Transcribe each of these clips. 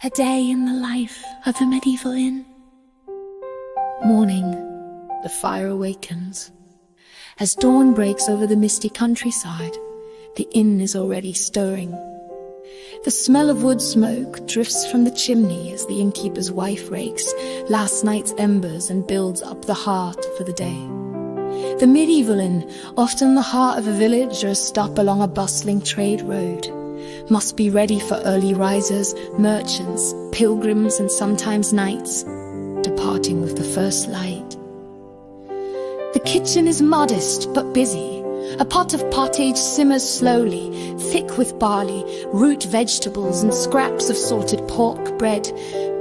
A day in the life of a medieval inn. Morning, the fire awakens. As dawn breaks over the misty countryside, the inn is already stirring. The smell of wood smoke drifts from the chimney as the innkeeper's wife rakes last night's embers and builds up the hearth for the day. The medieval inn, often the heart of a village or a stop along a bustling trade road, must be ready for early risers, merchants, pilgrims, and sometimes knights, departing with the first light. The kitchen is modest but busy. A pot of pottage simmers slowly, thick with barley, root vegetables, and scraps of salted pork. Bread,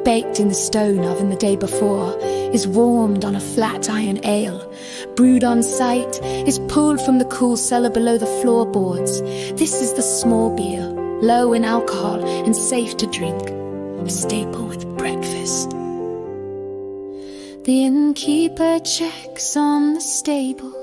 baked in the stone oven the day before, is warmed on a flat iron ale. Brewed on site, is pulled from the cool cellar below the floorboards. This is the small beer, low in alcohol and safe to drink, a staple with breakfast. The innkeeper checks on the stables.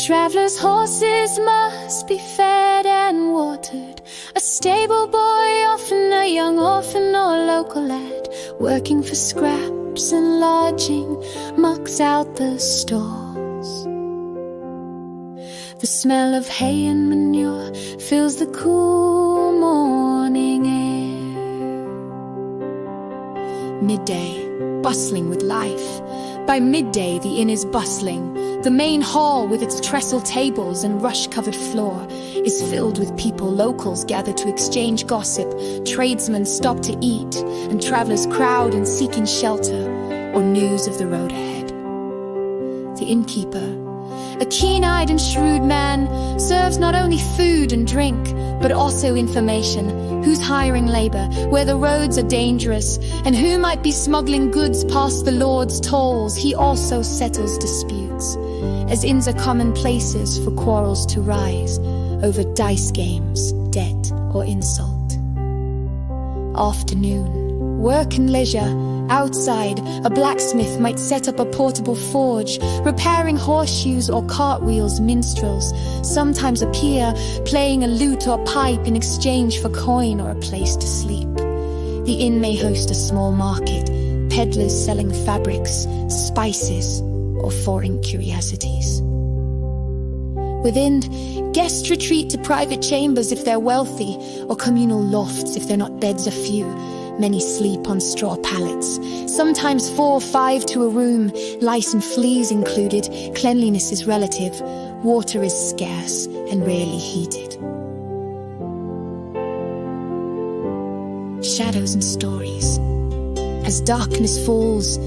Travelers' horses must be fed and watered. A stable boy, often a young orphan or local lad, working for scraps and lodging, mucks out the stalls. The smell of hay and manure fills the cool morning air. Midday, bustling with life. By midday, the inn is bustling. The main hall, with its trestle tables and rush-covered floor, is filled with people. Locals gather to exchange gossip, tradesmen stop to eat, and travelers crowd in seeking shelter or news of the road ahead. The innkeeper, a keen-eyed and shrewd man, serves not only food and drink, but also information: who's hiring labor, where the roads are dangerous, and who might be smuggling goods past the Lord's tolls. He also settles disputes, as inns are common places for quarrels to rise over dice games, debt, or insult. Afternoon, work and leisure. Outside, a blacksmith might set up a portable forge, repairing horseshoes or cartwheels. Minstrels sometimes appear, playing a lute or pipe in exchange for coin or a place to sleep. The inn may host a small market, peddlers selling fabrics, spices, or foreign curiosities. Within, guests retreat to private chambers if they're wealthy, or communal lofts if they're not beds a few. Many sleep on straw pallets, sometimes 4 or 5 to a room, lice and fleas included. Cleanliness is relative, water is scarce and rarely heated. Shadows and stories. As darkness falls,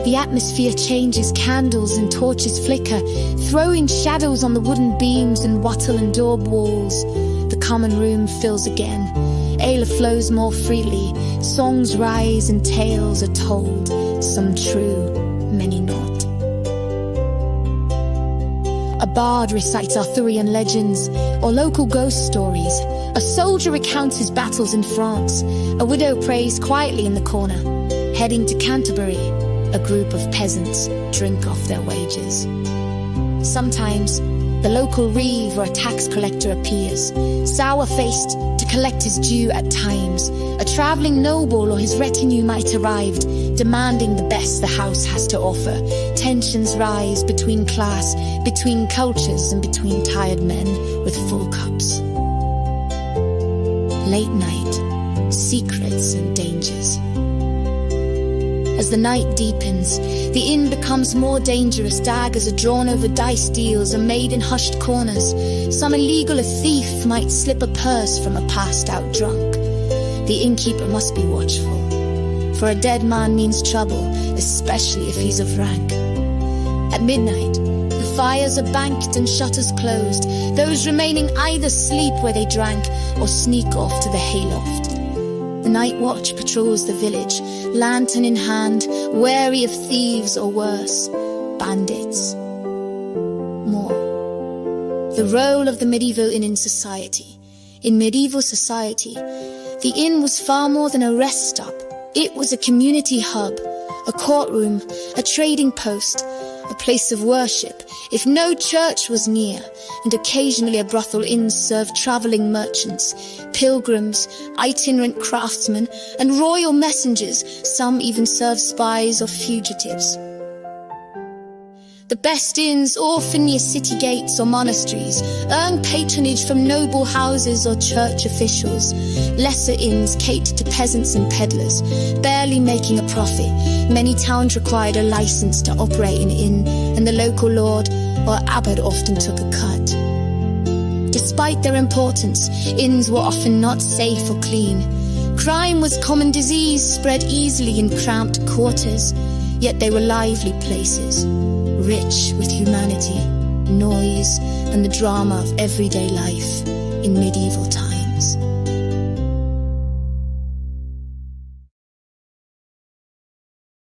the atmosphere changes. Candles and torches flicker, throwing shadows on the wooden beams and wattle and daub walls. The common room fills again. Ale flows more freely. Songs rise and tales are told, some true, many not. A bard recites Arthurian legends or local ghost stories. A soldier recounts his battles in France. A widow prays quietly in the corner. Heading to Canterbury, a group of peasants drink off their wages. Sometimes, the local reeve or a tax collector appears, sour-faced, to collect his due at times. A travelling noble or his retinue might arrive, demanding the best the house has to offer. Tensions rise between class, between cultures, and between tired men with full cups. Late night, secrets and dangers. As the night deepens, the inn becomes more dangerous. Daggers are drawn over dice deals and made in hushed corners. Some illegal thief might slip a purse from a passed-out drunk. The innkeeper must be watchful, for a dead man means trouble, especially if he's of rank. At midnight, the fires are banked and shutters closed. Those remaining either sleep where they drank or sneak off to the hayloft. The night watch patrols the village, lantern in hand, wary of thieves or worse, bandits. More. The role of the medieval inn in society. In medieval society, the inn was far more than a rest stop. It was a community hub, a courtroom, a trading post, a place of worship, if no church was near, and occasionally a brothel inn served travelling merchants, pilgrims, itinerant craftsmen, and royal messengers. Some even served spies or fugitives. The best inns, often near city gates or monasteries, earned patronage from noble houses or church officials. Lesser inns catered to peasants and peddlers, barely making a profit. Many towns required a license to operate an inn, and the local lord or abbot often took a cut. Despite their importance, inns were often not safe or clean. Crime was common disease, spread easily in cramped quarters, yet they were lively places, rich with humanity, noise, and the drama of everyday life in medieval times.